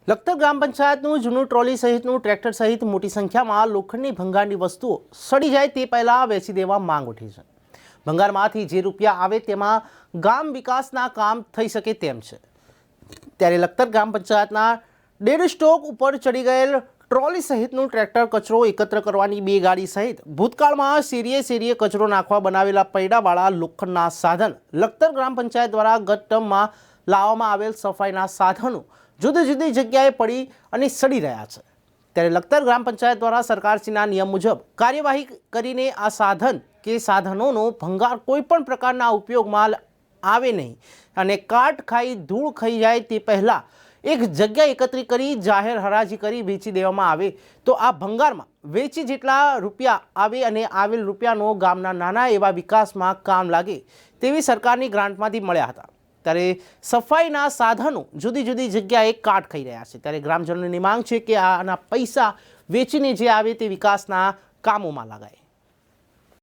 લખતર ગ્રામ પંચાયતનું જૂનું trolley સહિતનું tractor સહિત મોટી સંખ્યામાં લોખંડની ભંગારની વસ્તુઓ સડી જાય તે પહેલાં વેચી દેવા માંગ ઉઠી છે। ભંગારમાંથી જે રૂપિયા આવે તેમાં ગામ વિકાસના કામ થઈ શકે તેમ છે। ત્યારે લખતર ગ્રામ પંચાયતના ડેડ સ્ટોક ઉપર ચડી ગયેલ ટ્રોલી સહિતનું ટ્રેક્ટર કચરો એકત્ર કરવાની 2 ગાડી સહિત ભૂતકાળમાં શેરીએ શેરીએ કચરો નાખવા બનાવેલા પૈડાવાળા લોખંડના સાધન લખતર ગ્રામ પંચાયત દ્વારા ગત ટર્મમાં લાવવામાં આવેલ સફાઈના સાધનો જુદી જુદી જગ્યાએ પડી અને સડી રહ્યા છે। ત્યારે લખતર ગ્રામ પંચાયત દ્વારા સરકારશ્રીના નિયમ મુજબ કાર્યવાહી કરીને આ સાધન કે સાધનોનો ભંગાર કોઈપણ પ્રકારના ઉપયોગમાં આવે નહીં અને કાટ ખાઈ ધૂળ ખાઈ જાય તે પહેલાં એક જગ્યા એકત્રિત કરી જાહેર હરાજી કરી વેચી દેવામાં આવે તો આ ભંગારમાં વેચી જેટલા રૂપિયા આવે અને આવેલ રૂપિયાનો ગામના નાના એવા વિકાસમાં કામ લાગે તેવી સરકારની ગ્રાન્ટમાંથી મળ્યા હતા। ત્યારે સફાઈના સાધનો જુદી જુદી જગ્યાએ કાટ ખાઈ રહ્યા છે। ત્યારે ગ્રામજનોની માંગ છે કે આના પૈસા વેચીને જે આવે તે વિકાસના કામોમાં લગાય।